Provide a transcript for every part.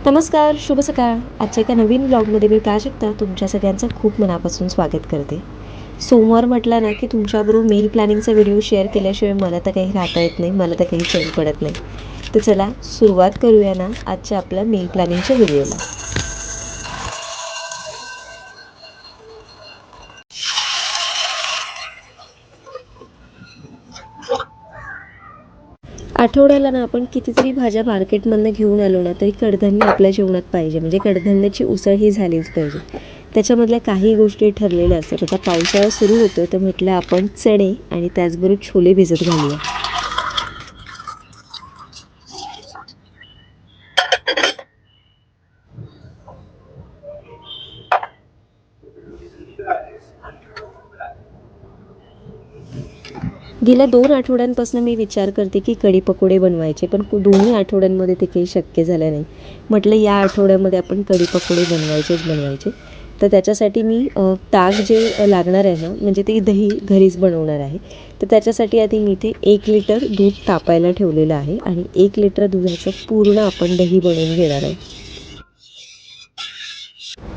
नमस्कार, शुभ सकाळ. आजच्या एका नवीन ब्लॉगमध्ये मी प्राजक्ता तुमच्या सगळ्यांचं खूप मनापासून स्वागत करते. सोमवार म्हटला ना की तुमच्याबरोबर मेल प्लॅनिंगचा व्हिडिओ शेअर केल्याशिवाय मला तर काही राहता येत नाही, मला तर काही चैन पडत नाही. तर चला सुरुवात करूया ना आजच्या आपल्या मेल प्लॅनिंगच्या व्हिडिओला. आठवड्याला ना आपण कितीतरी भाज्या मार्केटमधनं घेऊन आलो ना तरी कडधान्य आपल्या जेवणात पाहिजे, म्हणजे कडधान्याची उसळ ही झालीच पाहिजे. त्याच्यामधल्या काही गोष्टी ठरलेल्या असतात. आता पावसाळा सुरू होतो तर म्हटलं आपण चणे आणि त्याचबरोबर छोले भिजत घालूया. गेल्या 2 आठवड्यांपासून मी विचार करते की कढी पकोडे बनवायचे, पण दोन्ही आठवड्यांमध्ये ते काही शक्य झालं नाही. म्हटलं या आठवड्यामध्ये आपण कढी पकोडे बनवायचे. तर त्याच्यासाठी मी ताक जे लागणार आहे ना, म्हणजे ते दही घरीच बनवणार आहे. तर त्याच्यासाठी आधी मी इथे 1 लिटर दूध तापायला ठेवलेलं आहे आणि 1 लिटर दुधाचं पूर्ण आपण दही बनवून घेणार आहे.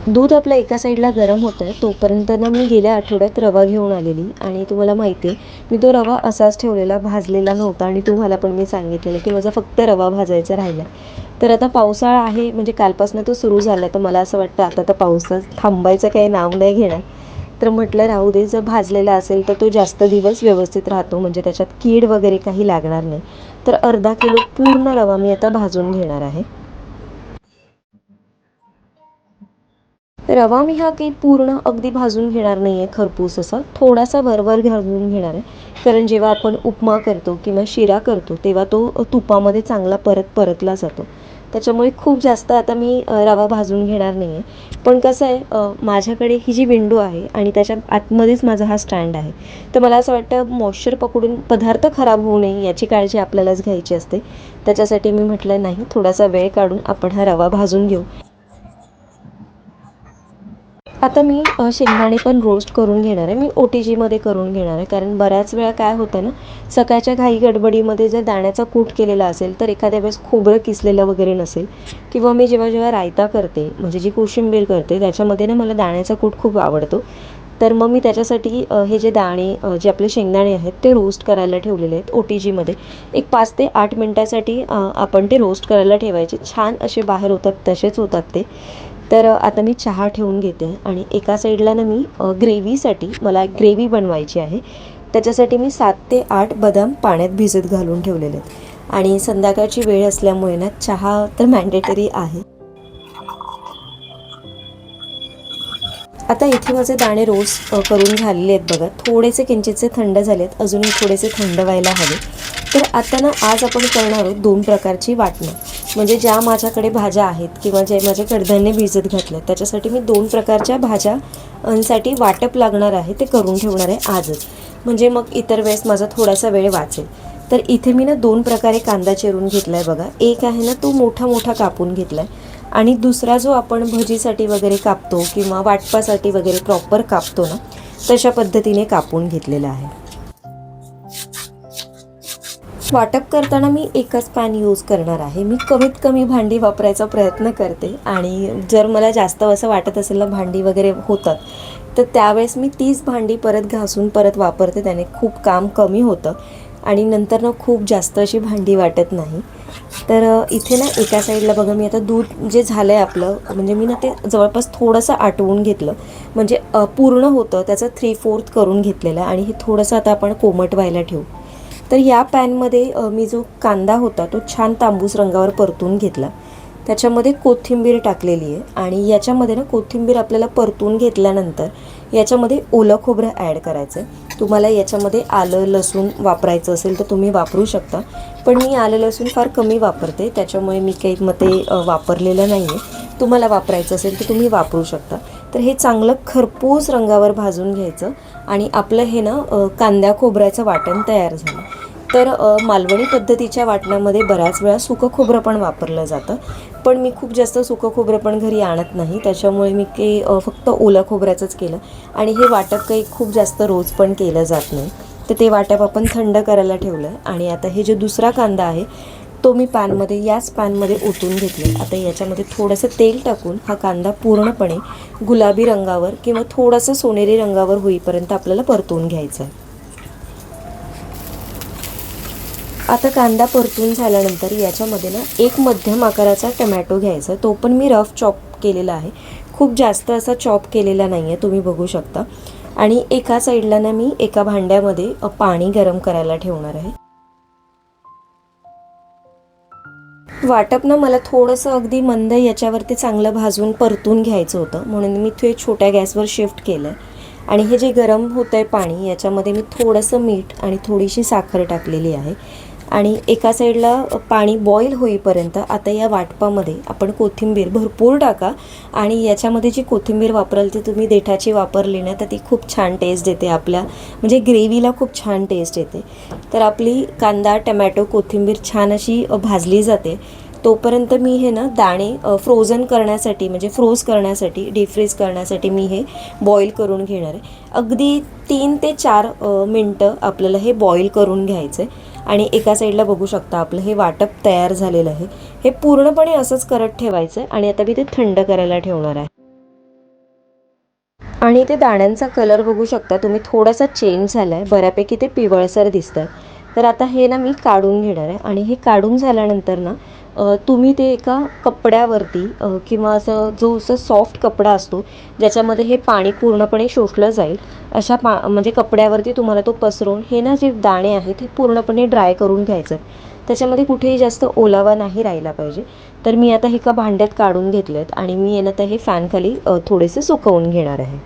दूध आपलं एका साईडला गरम होतं आहे तोपर्यंत ना मी गेल्या आठवड्यात रवा घेऊन आलेली आणि तुम्हाला माहिती आहे मी तो रवा असाच ठेवलेला, भाजलेला नव्हता आणि तुम्हाला पण मी सांगितलेलं की माझा फक्त रवा भाजायचा राहिला. तर आता पावसाळा आहे, म्हणजे कालपासून तो सुरू झाला, तर मला असं वाटतं आता तर पावसाचं थांबायचं काही नाव नाही घेणार. तर म्हटलं राहू दे, जर भाजलेला असेल तर तो जास्त दिवस व्यवस्थित राहतो, म्हणजे त्याच्यात कीड वगैरे काही लागणार नाही. तर अर्धा किलो पूर्ण रवा मी आता भाजून घेणार आहे. रवा मी हा काही पूर्ण अगदी भाजून घेणार नाही आहे, खरपूस असा थोडासा वरवर भाजून घेणार आहे. कारण जेव्हा आपण उपमा करतो किंवा शिरा करतो तेव्हा तो तुपामध्ये चांगला परतला जातो. त्याच्यामुळे खूप जास्त आता मी रवा भाजून घेणार नाही आहे. पण कसं आहे, माझ्याकडे ही जी विंडो आहे आणि त्याच्या आतमध्येच माझा हा स्टँड आहे. तर मला असं वाटतं मॉइश्चर पकडून पदार्थ खराब होऊ नये याची काळजी आपल्यालाच घ्यायची असते. त्याच्यासाठी मी म्हटलं नाही, थोडासा वेळ काढून आपण हा रवा भाजून घेऊ. आता मी शेंगदाणे पण रोस्ट करून घेणार आहे. मी OTGमध्ये करून घेणार आहे, कारण बऱ्याच वेळा काय होतं ना, सकाळच्या घाई गडबडीमध्ये जर दाण्याचा कूट केलेला असेल तर एखाद्या वेळेस खोबरं किसलेलं वगैरे नसेल, किंवा मी जेव्हा जेव्हा रायता करते म्हणजे जी कोशिंबीर करते त्याच्यामध्ये ना मला दाण्याचा कूट खूप आवडतो. तर मग मी त्याच्यासाठी हे जे दाणे जे आपले शेंगदाणे आहेत ते रोस्ट करायला ठेवलेले आहेत OTGमध्ये. एक 5 ते 8 मिनटासाठी आपण ते रोस्ट करायला ठेवायचे. छान असे बाहेर होतात तसेच होतात ते. तर आता मी चहा ठेवून घेते आणि एका साईडला ना मी ग्रेव्हीसाठी मला ग्रेव्ही बनवायची आहे. त्याच्यासाठी मी 7 ते 8 बदाम पाण्यात भिजत घालून ठेवलेले आहेत आणि संध्याकाळची वेळ असल्यामुळे ना चहा तर मॅन्डेटरी आहे. आता इथे माझे दाणे रोस्ट करून झालेले आहेत बघा. थोडेसे किंचितसे थंड झालेत, अजूनही थोडेसे थंड व्हायला हवे. तर आता ना आज आपण करणार आहोत 2 प्रकारची वाटणं. म्हणजे ज्या माझ्याकडे भाज्या आहेत किंवा जे माझे कडधान्य भिजत घातले त्याच्यासाठी मी 2 प्रकारच्या भाज्यासाठी वाटप लागणार आहे ते करून ठेवणार आहे आजच. म्हणजे मग इतर वेळेस माझा थोडासा वेळ वाचेल. तर इथे मी ना 2 प्रकारे कांदा चिरून घेतला आहे बघा. एक आहे ना तो मोठा मोठा कापून घेतला आहे आणि दुसरा जो आपण भजीसाठी वगैरे कापतो किंवा वाटपासाठी वगैरे प्रॉपर कापतो ना, तशा पद्धतीने कापून घेतलेला आहे. वाटप करताना मी एकच पॅन यूज करणार आहे. मी कमीत कमी भांडी वापरायचा प्रयत्न करते आणि जर मला जास्त असं वाटत असेल ना भांडी वगैरे होतात, तर त्यावेळेस मी तीच भांडी परत घासून परत वापरते. त्याने खूप काम कमी होतं आणि नंतर ना खूप जास्त अशी भांडी वाटत नाही. तर इथे ना एका साईडला बघा मी आता दूध जे झालं आहे आपलं, म्हणजे मी ना ते जवळपास थोडंसं आटवून घेतलं, म्हणजे पूर्ण होतं त्याचं 3/4 करून घेतलेलं आणि हे थोडंसं आता आपण कोमट व्हायला ठेवू. तर या पॅनमध्ये मी जो कांदा होता तो छान तांबूस रंगावर परतून घेतला. त्याच्यामध्ये कोथिंबीर टाकलेली आहे आणि याच्यामध्ये ना कोथिंबीर आपल्याला परतून घेतल्यानंतर याच्यामध्ये ओलं खोबरं ॲड करायचं आहे. तुम्हाला याच्यामध्ये आलं लसूण वापरायचं असेल तर तुम्ही वापरू शकता, पण मी आलं लसूण फार कमी वापरते त्याच्यामुळे मी काही मग ते वापरलेलं नाही आहे. तुम्हाला वापरायचं असेल तर तुम्ही वापरू शकता. तर हे चांगलं खरपूस रंगावर भाजून घ्यायचं आणि आपलं हे ना कांद्या खोबऱ्याचं वाटण तयार झालं. तर मालवणी पद्धतीच्या वाटणामध्ये बऱ्याच वेळा सुकं खोबरं पण वापरलं जातं, पण मी खूप जास्त सुकं खोबरं पण घरी आणत नाही, त्याच्यामुळे मी फक्त ओलं खोबऱ्याचंच केलं. आणि हे वाटप काही खूप जास्त रोज पण केलं जात नाही. तर ते वाटप आपण थंड करायला ठेवलं आहे. आणि आता हे जो दुसरा कांदा आहे तो मी याच पॅनमध्ये ओतून घेतले. आता याच्यामध्ये थोडंसं तेल टाकून हा कांदा पूर्णपणे गुलाबी रंगावर किंवा थोडासा सोनेरी रंगावर होईपर्यंत आपल्याला परतवून घ्यायचा आहे. आता कांदा परतून झाल्यानंतर याच्यामध्ये ना एक मध्यम आकाराचा टमॅटो घ्यायचा. तो पण मी रफ चॉप केलेला आहे, खूप जास्त असा चॉप केलेला नाही आहे, तुम्ही बघू शकता. आणि एका साईडला ना मी एका भांड्यामध्ये पाणी गरम करायला ठेवणार आहे. वाटप ना मला थोडंसं अगदी मंद याच्यावरती चांगलं भाजून परतून घ्यायचं होतं, म्हणून मी ते छोट्या गॅसवर शिफ्ट केलं आहे. आणि हे जे गरम होतं आहे पाणी, याच्यामध्ये मी थोडंसं मीठ आणि थोडीशी साखर टाकलेली आहे. आणि एका साईडला पाणी बॉईल होईपर्यंत आता या वाटपामध्ये आपण कोथिंबीर भरपूर टाका. आणि याच्यामध्ये जी कोथिंबीर वापराल ती तुम्ही देठाची वापरली ना तर ती खूप छान टेस्ट देते, आपल्या म्हणजे ग्रेव्हीला खूप छान टेस्ट येते. तर आपली कांदा टमॅटो कोथिंबीर छान अशी भाजली जाते. तोपर्यंत मी हे ना दाणे फ्रोझन करण्यासाठी म्हणजे फ्रोज करण्यासाठी डीफ्रीज करण्यासाठी मी हे बॉईल करून घेणार आहे. अगदी 3 ते 4 मिनटं आपल्याला हे बॉईल करून घ्यायचं आहे. आणि एका साईडला बघू शकता आपलं हे वाटप तयार झालेलं आहे. हे पूर्णपणे असंच करत ठेवायचं आहे आणि आता मी ते थंड करायला ठेवणार आहे. आणि ते दाण्यांचा कलर बघू शकता तुम्ही, थोडासा चेंज झाला आहे, बऱ्यापैकी ते पिवळसर दिसतं. तर आता हे ना मी काढून घेणार आहे. आणि हे काढून झाल्यानंतर ना तुम्ही ते एका कपड्यावरती किंवा असं सॉफ्ट कपडा असतो ज्याच्यामध्ये हे पाणी पूर्णपणे शोषलं जाईल, अशा म्हणजे कपड्यावरती तुम्हाला तो पसरवून हे ना जे दाणे आहेत ते पूर्णपणे ड्राय करून घ्यायचं. त्याच्यामध्ये कुठेही जास्त ओलावा नाही राहिला पाहिजे. तर मी आता एका भांड्यात काढून घेतलेत आणि मी येणं तर हे फॅनखाली थोडेसे सुकवून घेणार आहे.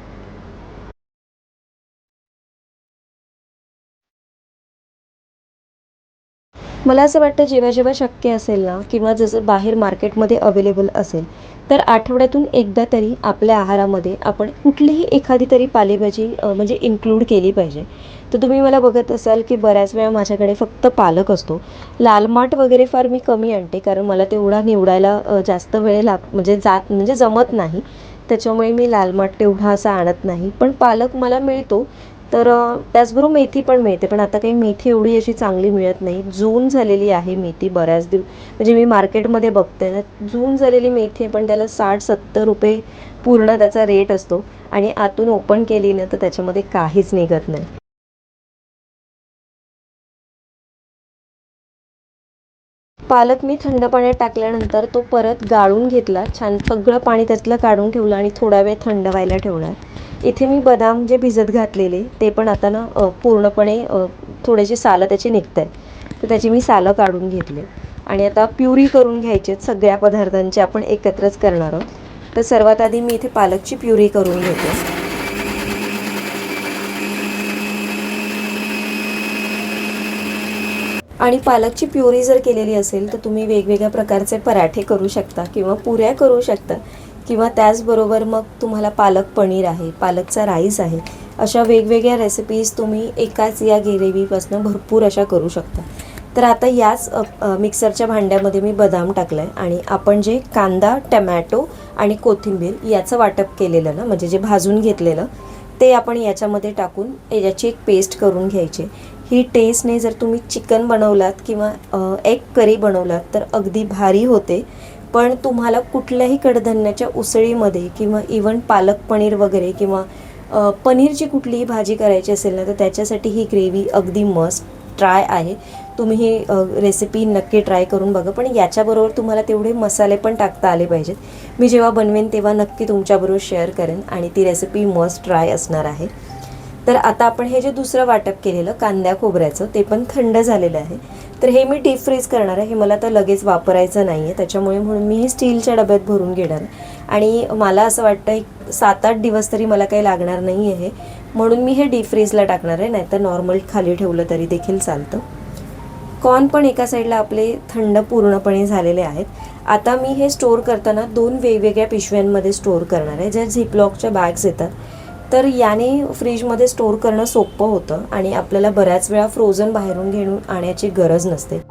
मला असं वाटतं जेव्हा जेव्हा शक्य असेल ना किंवा जसं बाहेर मार्केटमध्ये अवेलेबल असेल तर आठवड्यातून एकदा तरी आपल्या आहारामध्ये आपण कुठलीही एखादी तरी पालेभाजी म्हणजे इन्क्लूड केली पाहिजे. तर तुम्ही मला बघत असाल की बऱ्याच वेळा माझ्याकडे फक्त पालक असतो. लाल माठ वगैरे फार मी कमी आणते, कारण मला तेवढा निवडायला जास्त वेळ म्हणजे जमत नाही. त्याच्यामुळे मी लाल माठ तेवढा असा आणत नाही, पण पालक मला मिळतो. तर त्याचबरोबर मेथी पण मिळते, पण आता काही मेथी एवढी अशी चांगली मिळत नाही. जून झालेली आहे मेथी बऱ्याच म्हणजे मी मार्केटमध्ये बघते ना जून झालेली मेथी आहे, पण त्याला 60-70 रुपये पूर्ण त्याचा रेट असतो. आणि आतून ओपन केली ना तर त्याच्यामध्ये काहीच निघत नाही. पालक मी थंड पाण्यात टाकल्यानंतर तो परत गाळून घेतला, छान सगळं पाणी त्यातलं काढून ठेवलं आणि थोडा वेळ थंड व्हायला ठेवला. इथे मी बदाम जे भिजत घातलेले ते पण आता ना पूर्णपणे थोडेसे सालं त्याची निघत आहे, तर त्याची मी सालं काढून घेतले. आणि आता प्युरी करून घ्यायची आहेत सगळ्या पदार्थांची, आपण एकत्रच करणार आहोत. तर सर्वात आधी मी इथे पालकची प्युरी करून घेते. आणि पालकची प्युरी जर केलेली असेल तर तुम्ही वेगवेगळ्या प्रकारचे पराठे करू शकता किंवा पुऱ्या करू शकता, किंवा त्याचबरोबर मग तुम्हाला पालक पनीर आहे, पालकचा राईस आहे, अशा वेगवेगळ्या रेसिपीज तुम्ही एकाच या ग्रेव्हीपासून भरपूर अशा करू शकता. तर आता याच मिक्सरच्या भांड्यामध्ये मी बदाम टाकलं आहे आणि आपण जे कांदा टमॅटो आणि कोथिंबीर याचं वाटप केलेलं ना म्हणजे जे भाजून घेतलेलं ते आपण याच्यामध्ये टाकून याची एक पेस्ट करून घ्यायची. ही टेस्टने जर तुम्ही चिकन बनवलात किंवा एग करी बनवलात तर अगदी भारी होते. पण तुम्हाला कुठल्याही कडधान्याच्या उसळीमध्ये किंवा इवन पालक पनीर वगैरे किंवा पनीरची कुठलीही भाजी करायची असेल ना तर त्याच्यासाठी ही ग्रेव्ही अगदी मस्ट ट्राय आहे. तुम्ही ही रेसिपी नक्की ट्राय करून बघा, पण याच्याबरोबर तुम्हाला तेवढे मसाले पण टाकता आले पाहिजेत. मी जेव्हा बनवेन तेव्हा नक्की तुमच्याबरोबर शेअर करेन आणि ती रेसिपी मस्ट ट्राय असणार आहे. तर आता आपण हे जे दुसरं वाटप केलेलं कांद्या खोबऱ्याचं ते पण थंड झालेलं आहे. तर हे मी डीप फ्रीज करणार आहे, हे मला आता लगेच वापरायचं नाही आहे, त्याच्यामुळे म्हणून मी हे स्टीलच्या डब्यात भरून घेणार आहे. आणि मला असं वाटतं एक 7-8 दिवस तरी मला काही लागणार नाही आहे, म्हणून मी हे डीप फ्रीजला टाकणार आहे, नाहीतर नॉर्मल खाली ठेवलं तरी देखील चालतं. कॉर्न पण एका साईडला आपले थंड पूर्णपणे झालेले आहेत. आता मी हे स्टोअर करताना 2 वेगवेगळ्या पिशव्यांमध्ये स्टोअर करणार आहे, ज्या झिपलॉकच्या बॅग्स येतात. तर याने फ्रीजमध्ये स्टोअर करणं सोपं होतं आणि आपल्याला बऱ्याच वेळा फ्रोझन बाहेरून घेऊन आणण्याची गरज नसते.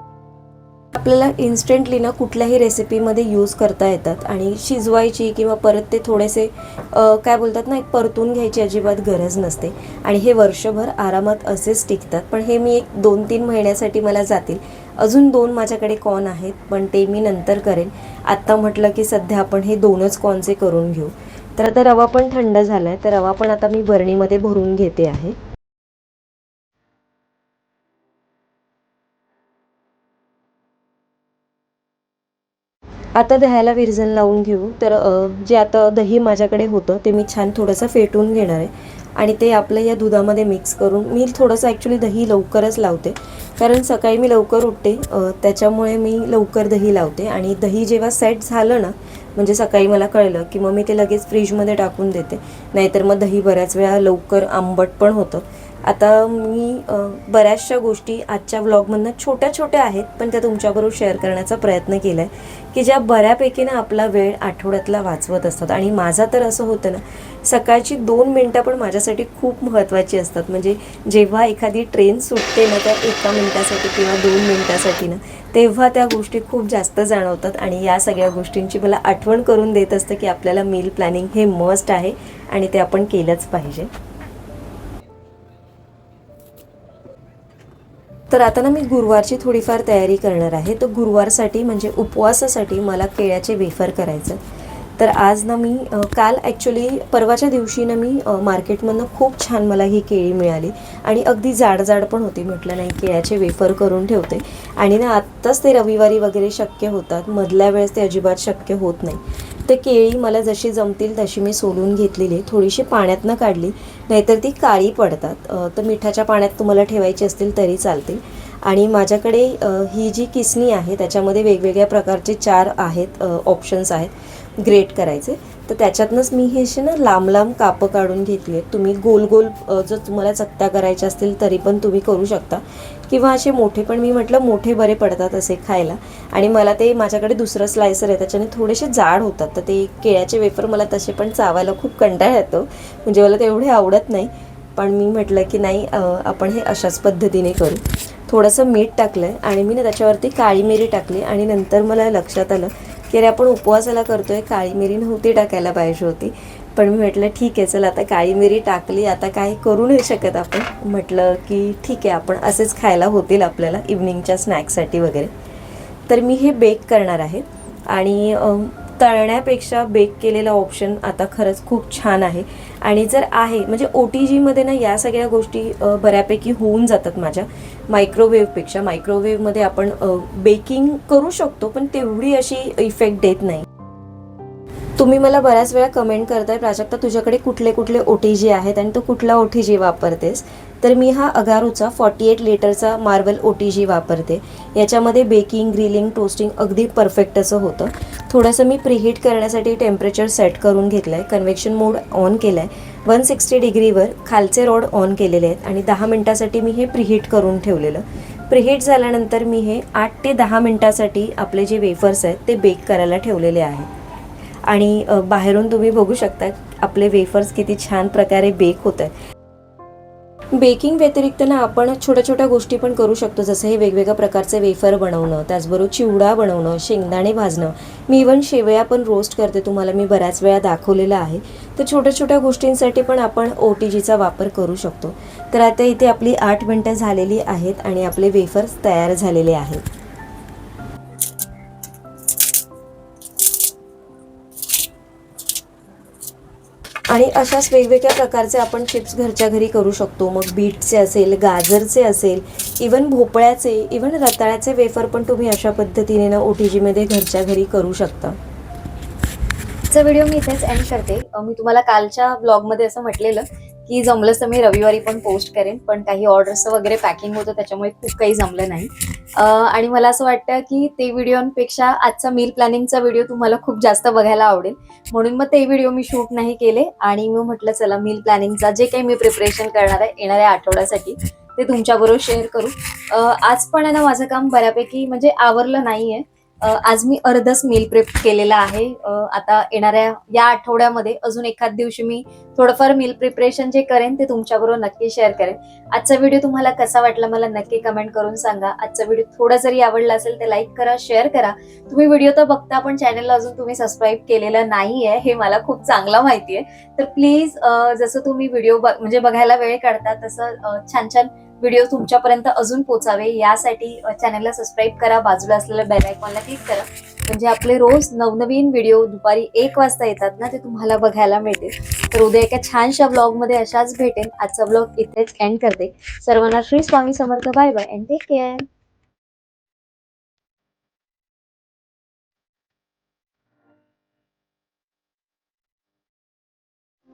आपल्याला इन्स्टंटली ना कुठल्याही रेसिपीमध्ये यूज करता येतात आणि शिजवायची किंवा परत ते थोडेसे काय बोलतात ना, एक परतून घ्यायची अजिबात गरज नसते आणि हे वर्षभर आरामात असेच टिकतात. पण हे मी एक 2-3 महिन्यासाठी मला जातील. अजून 2 माझ्याकडे कॉर्न आहेत, पण ते मी नंतर करेन. आत्ता म्हटलं की सध्या आपण हे 2च कॉर्नचे करून घेऊ. तर आता रवा पण थंड झाला आहे, तर रवा पण आता मी बरणीमध्ये भरून घेते आहे. आता दह्याला विरजण लावून घेऊ. तर जे आता दही माझ्याकडे होतं ते मी छान थोडंसं फेटून घेणार आहे आणि ते आपलं या दुधामध्ये मिक्स करून, मी थोडंसं ॲक्च्युली दही लवकरच लावते कारण सकाळी मी लवकर उठते, त्याच्यामुळे मी लवकर दही लावते. आणि दही जेव्हा सेट झालं ना, म्हणजे सकाळी मला कळलं की मग मी ते लगेच फ्रीजमध्ये टाकून देते, नाहीतर मग दही बऱ्याच वेळा लवकर आंबट पण होतं. आता मी बऱ्याचशा गोष्टी आजच्या व्लॉगमधनं छोट्या छोट्या आहेत, पण त्या तुमच्याबरोबर शेअर करण्याचा प्रयत्न केला आहे की ज्या बऱ्यापैकी ना आपला वेळ आठवड्यातला वाचवत असतात. आणि माझा तर असं होतं ना, सकाळची 2 मिनटं पण माझ्यासाठी खूप महत्त्वाची असतात. म्हणजे जेव्हा एखादी ट्रेन सुटते ना, त्या 1 मिनटासाठी किंवा 2 मिनटासाठी ना, तेव्हा त्या गोष्टी खूप जास्त जाणवतात आणि या सगळ्या गोष्टींची मला आठवण करून देत असतं की आपल्याला मील प्लॅनिंग हे मस्ट आहे आणि ते आपण केलंच पाहिजे. तर आता ना मी गुरुवारची थोडीफार तयारी करणार आहे. तर गुरुवारसाठी म्हणजे उपवासासाठी मला केळ्याचे वेफर करायचं. तर आज ना मी काल ॲक्च्युली परवाच्या दिवशी ना मी मार्केटमधनं खूप छान मला ही केळी मिळाली आणि अगदी जाड जाड पण होती. म्हटलं नाही, केळ्याचे वेफर करून ठेवते. आणि ना आत्ताच ते रविवारी वगैरे शक्य होतात, मधल्या वेळेस ते अजिबात शक्य होत नाही. तर केळी मला जशी जमतील तशी मी सोलून घेतलेली, थोडीशी पाण्यातनं काढली, नाहीतर ती काळी पडतात. तर मिठाच्या पाण्यात तुम्हाला ठेवायची असतील तरी चालतील. आणि माझ्याकडे ही जी किसणी आहे त्याच्यामध्ये वेगवेगळ्या प्रकारचे 4 आहेत ऑप्शन्स आहेत ग्रेट करायचे. तर त्याच्यातनंच मी हे असे ना लांब लांब कापं काढून घेतली आहेत. तुम्ही गोल गोल जर तुम्हाला चकत्या करायच्या असतील तरी पण तुम्ही करू शकता, किंवा असे मोठे पण, मी म्हटलं मोठे बरे पडतात असे खायला. आणि मला ते माझ्याकडे दुसरं स्लायसर आहे त्याच्याने थोडेसे जाड होतात, तर ते केळ्याचे वेफर मला तसे पण चावायला खूप कंटाळा येतो, म्हणजे मला ते एवढे आवडत नाही. पण मी म्हटलं की नाही, आपण हे अशाच पद्धतीने करू. थोडंसं मीठ टाकलं आहे आणि मी ना त्याच्यावरती काळी मिरी टाकली आणि नंतर मला लक्षात आलं की अरे आपण उपवासाला करतो आहे, काळी मिरी नव्हती टाकायला पाहिजे होती. पण मी म्हटलं ठीक आहे, चला आता काळी मिरी टाकली, आता काही करू नाही शकत आपण. म्हटलं की ठीक आहे, आपण असेच खायला होतील आपल्याला इव्हनिंगच्या स्नॅक्ससाठी वगैरे. तर मी हे बेक करणार आहे आणि तळण्यापेक्षा बेक केलेला ऑप्शन आता खरंच खूप छान आहे. आणि जर आहे म्हणजे OTGमध्ये ना या सगळ्या गोष्टी बऱ्यापैकी होऊन जातात माझ्या. मायक्रोवेव्हपेक्षा, मायक्रोवेव्हमध्ये आपण बेकिंग करू शकतो पण तेवढी अशी इफेक्ट देत नाही. तुम्ही मला बऱ्याच वेळा कमेंट करताय, प्राजक्ता तुझ्याकडे कुठले कुठले OTG आहेत आणि तू कुठला OTG वापरतेस. तर मी हा अगारूचा 48 लिटरचा मार्बल OTG वापरते. याच्यामध्ये बेकिंग, ग्रिलिंग, टोस्टिंग अगदी परफेक्ट असं होतं. थोडंसं मी प्रीहीट करण्यासाठी टेम्परेचर सेट करून घेतलं आहे, कन्व्हेक्शन मोड ऑन केला आहे, 160 डिग्रीवर खालचे रॉड ऑन केलेले आहेत आणि 10 मिनटासाठी मी हे प्रीहीट करून ठेवलेलं. प्रीहीट झाल्यानंतर मी हे 8 ते 10 मिनटासाठी आपले जे वेफर्स आहेत ते बेक करायला ठेवलेले आहेत. आणि बाहेरून तुम्ही बघू शकता आपले वेफर्स किती छान प्रकारे बेक होत आहेत. बेकिंग व्यतिरिक्त ना आपण छोट्या छोट्या गोष्टी पण करू शकतो, जसं हे वेगवेगळ्या प्रकारचे वेफर बनवणं, त्याचबरोबर चिवडा बनवणं, शेंगदाणे भाजणं. मी इवन शेवया पण रोस्ट करते, तुम्हाला मी बऱ्याच वेळा दाखवलेलं आहे. तर छोट्या छोट्या गोष्टींसाठी पण आपण OTGचा वापर करू शकतो. तर आता इथे आपली 8 मिनटं झालेली आहेत आणि आपले वेफर्स तयार झालेले आहेत. आणि अशाच वेगवेगळ्या प्रकारचे आपण चिप्स घरच्या घरी करू शकतो. मग बीटचे असेल, गाजरचे असेल, इवन भोपळ्याचे, इवन रताळ्याचे वेफर पण तुम्ही अशा पद्धतीने ना OTGमध्ये घरच्या घरी करू शकता. आजचा व्हिडिओ मी इथेच एंड करते. मी तुम्हाला कालच्या ब्लॉगमध्ये असं म्हटलेलं की जमलंच तर मी रविवारी पण पोस्ट करेन, पण काही ऑर्डर्स वगैरे पॅकिंग होतं त्याच्यामुळे खूप काही जमलं नाही. आणि मला असं वाटतं की ते व्हिडिओपेक्षा आजचा मील प्लॅनिंगचा व्हिडिओ तुम्हाला खूप जास्त बघायला आवडेल, म्हणून मग ते व्हिडिओ मी शूट नाही केले आणि मी म्हटलं चला मील प्लॅनिंगचा जे काही मी प्रिपरेशन करणार आहे येणाऱ्या आठवड्यासाठी ते तुमच्याबरोबर शेअर करू. आज पण आहे ना माझं काम बऱ्यापैकी म्हणजे आवरलं नाहीये. आज मी अर्धच मील प्रेप केलेलं आहे. आता येणाऱ्या या आठवड्यामध्ये अजून एखाद दिवशी मी थोडंफार मील प्रिपरेशन जे करेन ते तुमच्याबरोबर नक्की शेअर करेन. आजचा व्हिडिओ तुम्हाला कसा वाटला मला नक्की कमेंट करून सांगा. आजचा व्हिडिओ थोडा जरी आवडला असेल तर लाईक करा, शेअर करा. तुम्ही व्हिडिओ तर बघता पण चॅनलला अजून तुम्ही सबस्क्राईब केलेलं नाहीये हे मला खूप चांगलं माहितीये. तर प्लीज जसं तुम्ही व्हिडिओ म्हणजे बघायला वेळ काढता तसं छान छान व्हिडिओ तुमच्यापर्यंत अजून पोचावे यासाठी चॅनलला सबस्क्राईब करा, बाजूला असलेल्या बेल आयकॉनला क्लिक करा, म्हणजे आपले रोज नवनवीन व्हिडिओ दुपारी 1 वाजता येतात ना ते तुम्हाला बघायला मिळतील. तर उद्या एका छानशा ब्लॉगमध्ये अशाच भेटेन. आजचा ब्लॉग इथेच एंड करते. सर्वांना Shri Swami Samarth. Bye bye and take care.